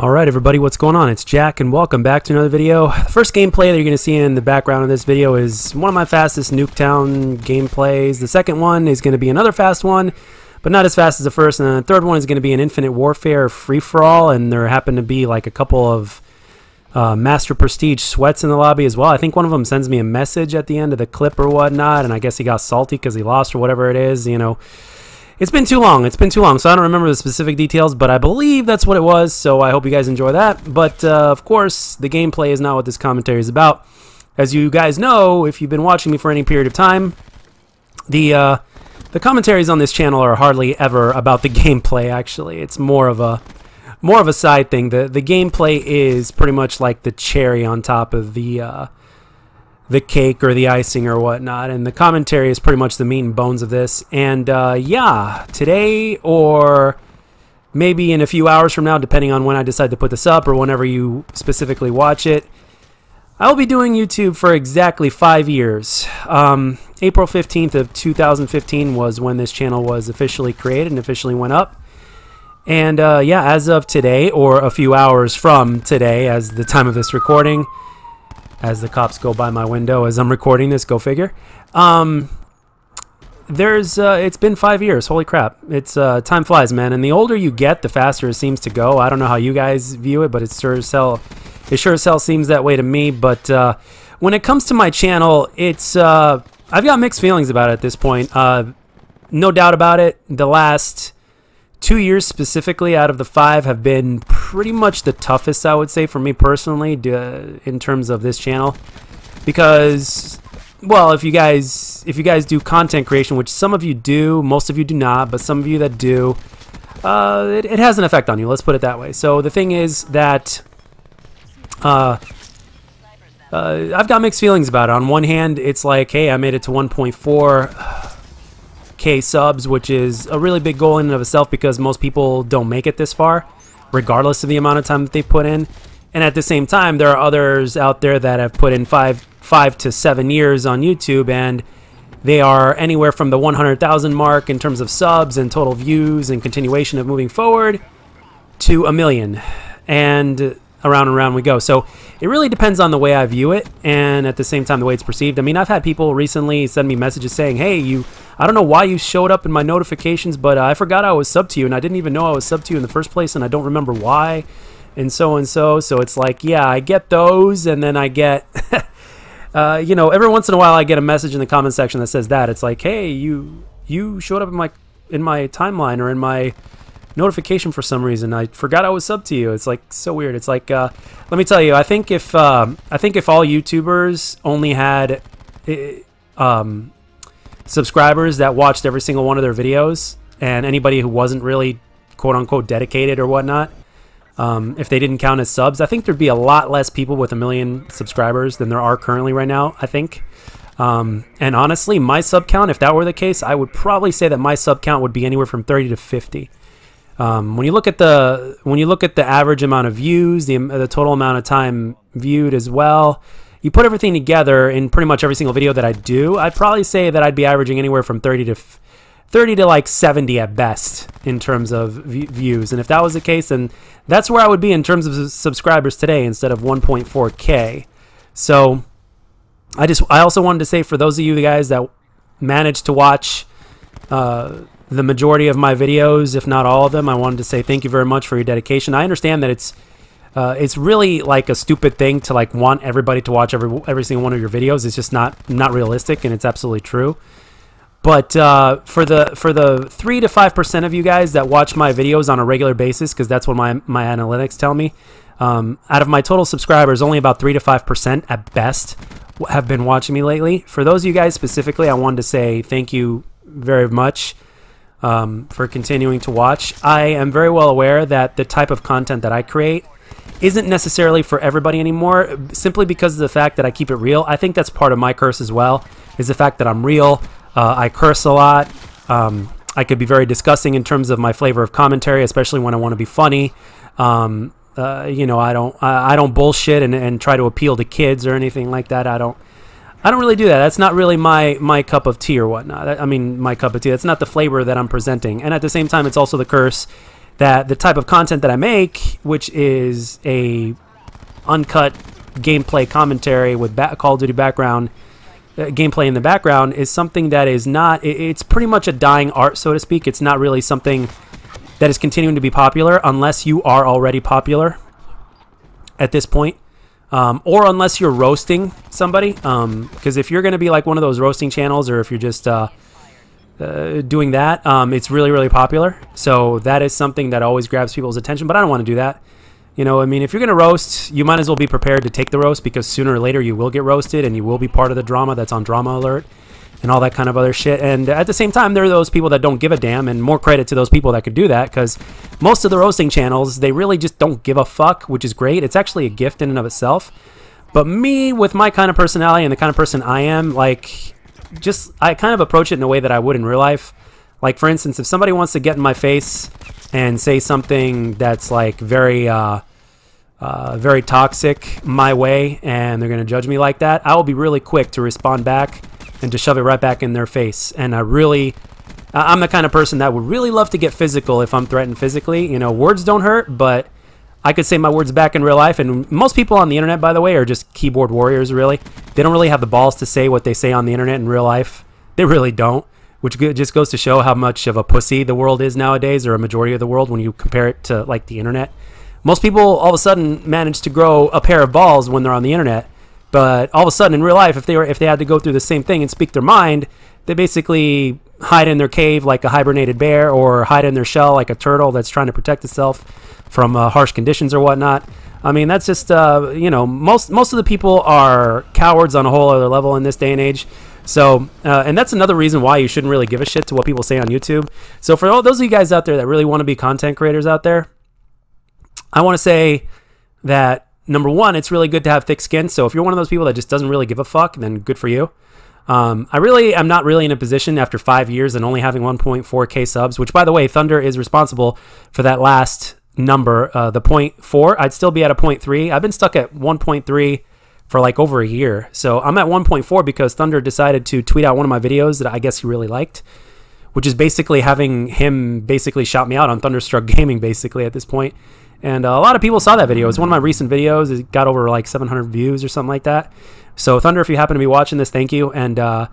Alright everybody, what's going on? It's Jack and welcome back to another video. The first gameplay that you're going to see in the background of this video is one of my fastest Nuketown gameplays. The second one is going to be another fast one, but not as fast as the first. And then the third one is going to be an Infinite Warfare free-for-all, and there happen to be like a couple of Master Prestige sweats in the lobby as well. I think one of them sends me a message at the end of the clip or whatnot, and I guess he got salty because he lost or whatever it is, you know. It's been too long, so I don't remember the specific details, but I believe that's what it was, so I hope you guys enjoy that. But, of course, the gameplay is not what this commentary is about. As you guys know, if you've been watching me for any period of time, the commentaries on this channel are hardly ever about the gameplay, actually. It's more of a side thing. The gameplay is pretty much like the cherry on top of the cake or the icing or whatnot, and the commentary is pretty much the meat and bones of this. And yeah, today or maybe in a few hours from now, depending on when I decide to put this up or whenever you specifically watch it, I'll be doing YouTube for exactly 5 years. April 15th of 2015 was when this channel was officially created and officially went up. And yeah, as of today, or a few hours from today as the time of this recording, as the cops go by my window as I'm recording this, go figure. It's been 5 years. Holy crap. It's time flies, man. And the older you get, the faster it seems to go. I don't know how you guys view it, but it sure as hell seems that way to me. But when it comes to my channel, it's I've got mixed feelings about it at this point. No doubt about it. The last 2 years specifically out of the 5 have been pretty much the toughest, I would say, for me personally, in terms of this channel, because, well, if you guys do content creation, which some of you do, most of you do not, but some of you that do, it has an effect on you, let's put it that way. So the thing is that I've got mixed feelings about it. On one hand, it's like, hey, I made it to 1.4 K subs, which is a really big goal in and of itself, because most people don't make it this far, regardless of the amount of time that they put in. And at the same time, there are others out there that have put in five to 7 years on YouTube, and they are anywhere from the 100,000 mark in terms of subs and total views and continuation of moving forward to 1 million, and around we go. So it really depends on the way I view it, and at the same time the way it's perceived. I mean, I've had people recently send me messages saying, hey, I don't know why you showed up in my notifications, but I forgot I was subbed to you, and I didn't even know I was subbed to you in the first place, and I don't remember why, and so. So it's like, yeah, I get those, and then I get you know, every once in a while I get a message in the comment section that says that. It's like, hey, you showed up in my timeline or in my notification for some reason. I forgot I was subbed to you. It's like so weird. It's like, let me tell you, I think if all YouTubers only had subscribers that watched every single one of their videos, and anybody who wasn't really quote unquote dedicated or whatnot, if they didn't count as subs, I think there'd be a lot less people with 1 million subscribers than there are currently right now, I think. And honestly, my sub count, if that were the case, I would probably say that my sub count would be anywhere from 30 to 50. When you look at the average amount of views, the total amount of time viewed as well, you put everything together in pretty much every single video that I do, I'd probably say that I'd be averaging anywhere from 30 to like 70 at best in terms of views. And if that was the case, then that's where I would be in terms of subscribers today instead of 1.4K. So I also wanted to say, for those of you guys that managed to watch the majority of my videos, if not all of them, I wanted to say thank you very much for your dedication. I understand that it's really like a stupid thing to like want everybody to watch every single one of your videos. It's just not realistic, and it's absolutely true. But for the 3 to 5% of you guys that watch my videos on a regular basis, because that's what my analytics tell me, out of my total subscribers, only about 3 to 5% at best have been watching me lately. For those of you guys specifically, I wanted to say thank you very much for continuing to watch. I am very well aware that the type of content that I create isn't necessarily for everybody anymore, simply because of the fact that I keep it real. I think that's part of my curse as well, is the fact that I'm real. I curse a lot. I could be very disgusting in terms of my flavor of commentary, especially when I want to be funny. You know, I don't bullshit and try to appeal to kids or anything like that. I don't really do that. That's not really my cup of tea or whatnot. I mean, my cup of tea. That's not the flavor that I'm presenting. And at the same time, it's also the curse that the type of content that I make, which is a uncut gameplay commentary with Call of Duty background, gameplay in the background, is something that is not, it's pretty much a dying art, so to speak. It's not really something that is continuing to be popular unless you are already popular at this point, or unless you're roasting somebody, because if you're going to be like one of those roasting channels, or if you're just doing that, it's really popular. So that is something that always grabs people's attention, but I don't want to do that. You know, I mean, if you're going to roast, you might as well be prepared to take the roast, because sooner or later you will get roasted and you will be part of the drama that's on Drama Alert and all that kind of other shit. And at the same time, there are those people that don't give a damn, and more credit to those people that could do that, because most of the roasting channels, they really just don't give a fuck, which is great. It's actually a gift in and of itself. But me, with my kind of personality and the kind of person I am, like, I kind of approach it in a way that I would in real life. Like, for instance, if somebody wants to get in my face and say something that's like very toxic my way, and they're going to judge me like that, I will be really quick to respond back and to shove it right back in their face. And I'm the kind of person that would really love to get physical if I'm threatened physically. You know, words don't hurt, but I could say my words back in real life. And most people on the internet, by the way, are just keyboard warriors, really. They don't really have the balls to say what they say on the internet in real life. They really don't, which just goes to show how much of a pussy the world is nowadays, or a majority of the world, when you compare it to, like, the internet. Most people all of a sudden manage to grow a pair of balls when they're on the internet, but all of a sudden in real life, if they had to go through the same thing and speak their mind, they basically hide in their cave like a hibernated bear, or hide in their shell like a turtle that's trying to protect itself from harsh conditions or whatnot. I mean, that's just you know, most of the people are cowards on a whole other level in this day and age. So, and that's another reason why you shouldn't really give a shit to what people say on YouTube. So for all those of you guys out there that really want to be content creators out there, I want to say that, number one, it's really good to have thick skin. So if you're one of those people that just doesn't really give a fuck, then good for you. I'm not really in a position after 5 years and only having 1.4K subs, which, by the way, Thunder is responsible for that last number, the 0.4. I'd still be at a 0.3. I've been stuck at 1.3 for like over a year. So I'm at 1.4 because Thunder decided to tweet out one of my videos that I guess he really liked, which is basically having him basically shout me out on Thunderstruck Gaming, basically, at this point. And a lot of people saw that video. It's one of my recent videos. It got over like 700 views or something like that. So Thunder, if you happen to be watching this, thank you. And the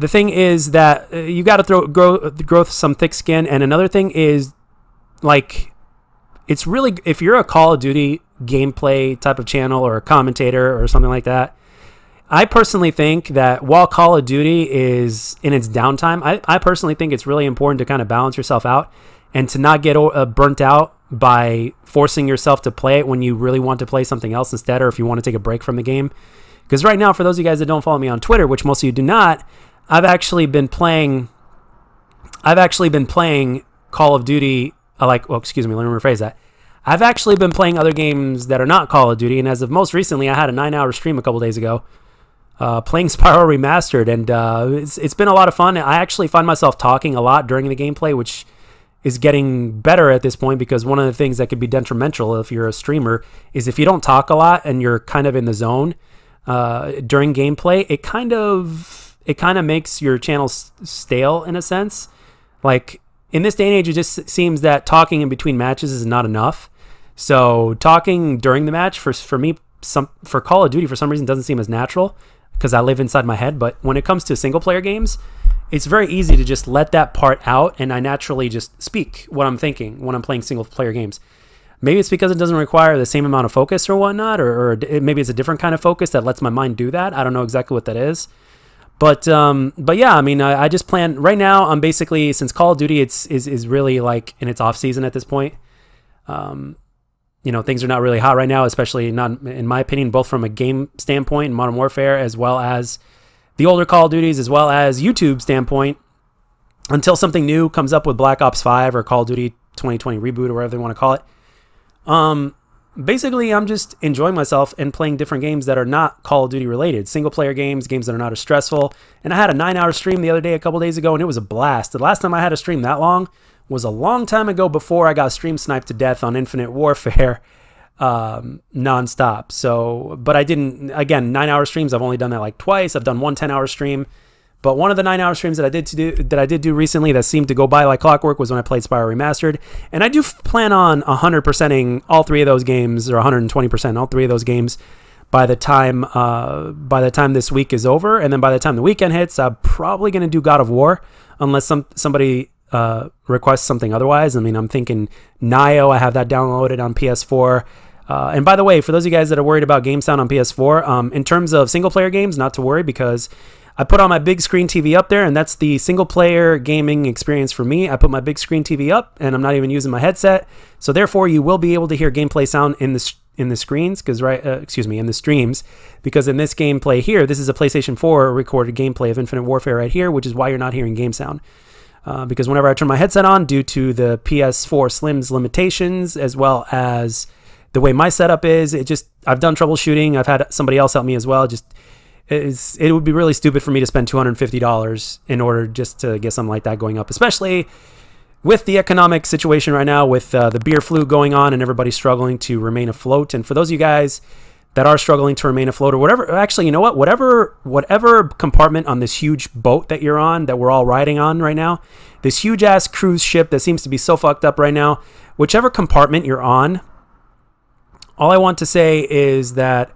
thing is that you got to grow some thick skin. And another thing is, like, it's really, if you're a Call of Duty gameplay type of channel or a commentator or something like that, I personally think that while Call of Duty is in its downtime, I personally think it's really important to kind of balance yourself out and to not get burnt out by forcing yourself to play it when you really want to play something else instead, or if you want to take a break from the game. Because right now, for those of you guys that don't follow me on Twitter, which most of you do not, I've actually been playing Call of Duty. Excuse me, let me rephrase that. I've actually been playing other games that are not Call of Duty, and as of most recently, I had a 9-hour stream a couple days ago playing Spyro Remastered, and it's been a lot of fun. I actually find myself talking a lot during the gameplay, which is getting better at this point, because one of the things that could be detrimental if you're a streamer is if you don't talk a lot and you're kind of in the zone during gameplay, it kind of makes your channel stale in a sense. Like, in this day and age, it just seems that talking in between matches is not enough. So talking during the match for me, for Call of Duty, for some reason, doesn't seem as natural because I live inside my head. But when it comes to single player games, it's very easy to just let that part out, and I naturally just speak what I'm thinking when I'm playing single player games. Maybe it's because it doesn't require the same amount of focus or whatnot, or maybe it's a different kind of focus that lets my mind do that. I don't know exactly what that is. But yeah, I mean, I just plan right now. I'm basically, since Call of Duty is really like in its off season at this point. You know, things are not really hot right now, especially not in my opinion, both from a game standpoint, Modern Warfare, as well as the older Call of Duties, as well as YouTube standpoint, until something new comes up with Black Ops 5 or Call of Duty 2020 reboot or whatever they want to call it. Basically, I'm just enjoying myself and playing different games that are not Call of Duty related. Single player games that are not as stressful. And I had a 9-hour stream the other day, a couple days ago, and it was a blast. The last time I had a stream that long was a long time ago, before I got stream sniped to death on Infinite Warfare nonstop. So, but I didn't, again, 9-hour streams, I've only done that like twice. I've done one 10-hour stream, But one of the 9-hour streams that I did do recently that seemed to go by like clockwork was when I played Spyro Remastered. And I do plan on 100%ing all 3 of those games, or 120% all 3 of those games by the time this week is over. And then by the time the weekend hits, I'm probably going to do God of War, unless somebody requests something otherwise. I mean, I'm thinking Nio, I have that downloaded on PS4. And by the way, for those of you guys that are worried about game sound on PS4, in terms of single player games, not to worry, because I put on my big screen TV up there, and that's the single player gaming experience for me. I put my big screen TV up, and I'm not even using my headset, so therefore you will be able to hear gameplay sound in the screens, because in the streams, because in this gameplay here, this is a PlayStation 4 recorded gameplay of Infinite Warfare right here, which is why you're not hearing game sound. Because whenever I turn my headset on, due to the PS4 Slim's limitations, as well as the way my setup is, I've done troubleshooting. I've had somebody else help me as well. It would be really stupid for me to spend $250 in order just to get something like that going up, especially with the economic situation right now, with the beer flu going on and everybody struggling to remain afloat. And for those of you guys that are struggling to remain afloat, or whatever, actually, you know what? Whatever compartment on this huge boat that you're on, that we're all riding on right now, this huge ass cruise ship that seems to be so fucked up right now, whichever compartment you're on, all I want to say is that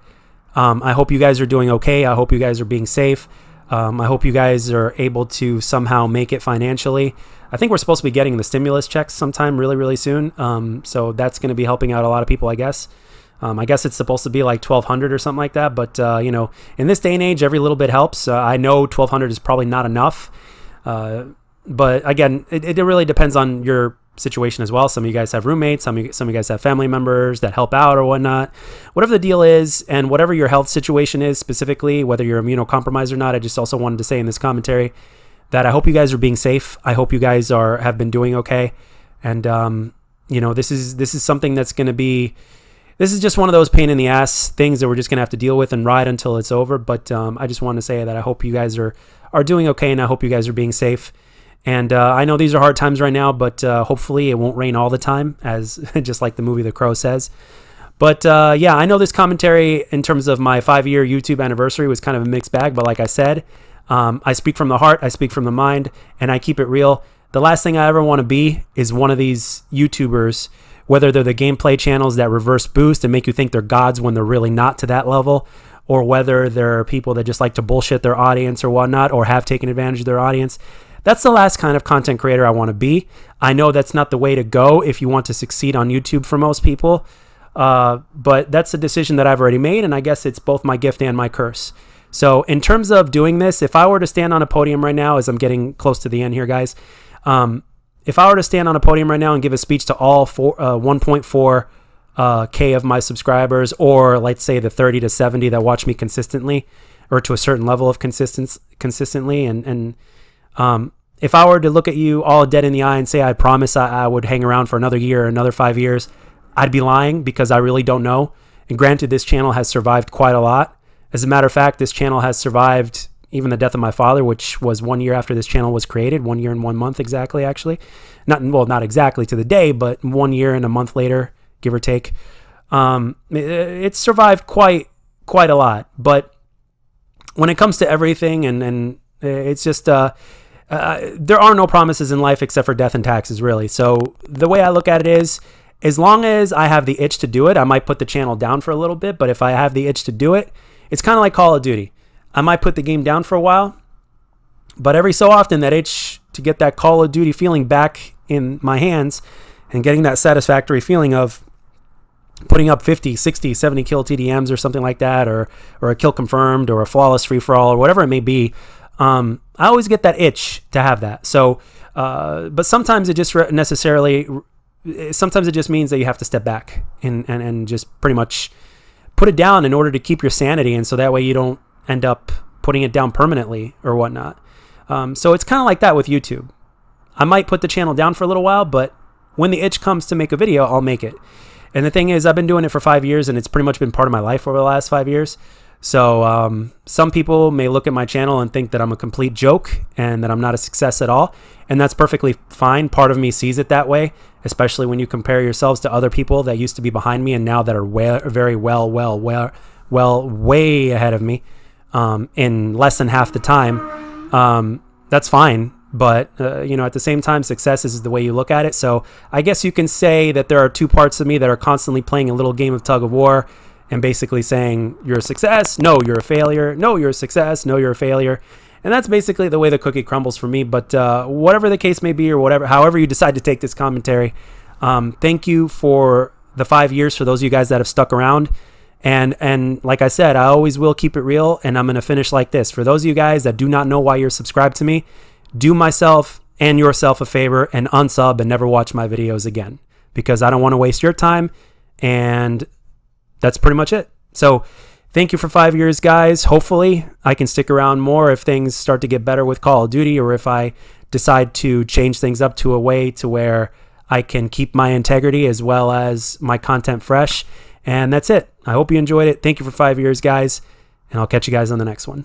I hope you guys are doing okay. I hope you guys are being safe. I hope you guys are able to somehow make it financially. I think we're supposed to be getting the stimulus checks sometime really, really soon. So that's going to be helping out a lot of people, I guess. I guess it's supposed to be like $1,200 or something like that. But, you know, in this day and age, every little bit helps. I know $1,200 is probably not enough. But again, it really depends on your situation as well. Some of you guys have roommates, some of you guys have family members that help out or whatnot. Whatever the deal is, and whatever your health situation is specifically, whether you're immunocompromised or not, I just also wanted to say in this commentary that I hope you guys are being safe. I hope you guys have been doing okay. And you know, this is something that's going to be, this is just one of those pain in the ass things that we're just going to have to deal with and ride until it's over. But I just want to say that I hope you guys are doing okay, and I hope you guys are being safe. And I know these are hard times right now, but hopefully it won't rain all the time, as just like the movie The Crow says. But yeah, I know this commentary in terms of my 5-year YouTube anniversary was kind of a mixed bag, but like I said, I speak from the heart, I speak from the mind, and I keep it real. The last thing I ever want to be is one of these YouTubers, whether they're the gameplay channels that reverse boost and make you think they're gods when they're really not to that level, or whether they're people that just like to bullshit their audience or whatnot, or have taken advantage of their audience. That's the last kind of content creator I want to be. I know that's not the way to go if you want to succeed on YouTube for most people, but that's a decision that I've already made, and I guess it's both my gift and my curse. So in terms of doing this, if I were to stand on a podium right now, as I'm getting close to the end here, guys, if I were to stand on a podium right now and give a speech to all 1.4 K of my subscribers, or let's say the 30 to 70 that watch me consistently, or to a certain level of consistently, and if I were to look at you all dead in the eye and say I promise I would hang around for another year or another 5 years, I'd be lying, because I really don't know. And granted, this channel has survived quite a lot. As a matter of fact, this channel has survived even the death of my father, which was 1 year after this channel was created, 1 year and 1 month exactly, actually. Not exactly to the day, but 1 year and a month later, give or take. It's survived quite a lot. But when it comes to everything, and it's just there are no promises in life except for death and taxes, really. So the way I look at it is, as long as I have the itch to do it, I might put the channel down for a little bit. But if I have the itch to do it, it's kind of like Call of Duty. I might put the game down for a while, but every so often that itch to get that Call of Duty feeling back in my hands, and getting that satisfactory feeling of putting up 50, 60, 70 kill TDMs or something like that, or a kill confirmed, or a flawless free-for-all, or whatever it may be, I always get that itch to have that. So, but sometimes it just sometimes it just means that you have to step back and just pretty much put it down in order to keep your sanity, and so that way you don't end up putting it down permanently or whatnot. So it's kind of like that with YouTube. I might put the channel down for a little while, but when the itch comes to make a video, I'll make it. And the thing is, I've been doing it for 5 years, and it's pretty much been part of my life over the last 5 years. So some people may look at my channel and think that I'm a complete joke and that I'm not a success at all, and that's perfectly fine. Part of me sees it that way, especially when you compare yourselves to other people that used to be behind me and now that are very way ahead of me in less than half the time. that's fine. But, you know, at the same time, success is the way you look at it. So I guess you can say that there are two parts of me that are constantly playing a little game of tug of war and basically saying, you're a success. No, you're a failure. No, you're a success. No, you're a failure. And that's basically the way the cookie crumbles for me. But whatever the case may be, or whatever, however you decide to take this commentary, thank you for the 5 years for those of you guys that have stuck around. And like I said, I always will keep it real, and I'm going to finish like this. For those of you guys that do not know why you're subscribed to me, do myself and yourself a favor and unsub and never watch my videos again, because I don't want to waste your time, and that's pretty much it. So thank you for 5 years, guys. Hopefully I can stick around more if things start to get better with Call of Duty, or if I decide to change things up to a way to where I can keep my integrity as well as my content fresh. And that's it. I hope you enjoyed it. Thank you for 5 years, guys, and I'll catch you guys on the next one.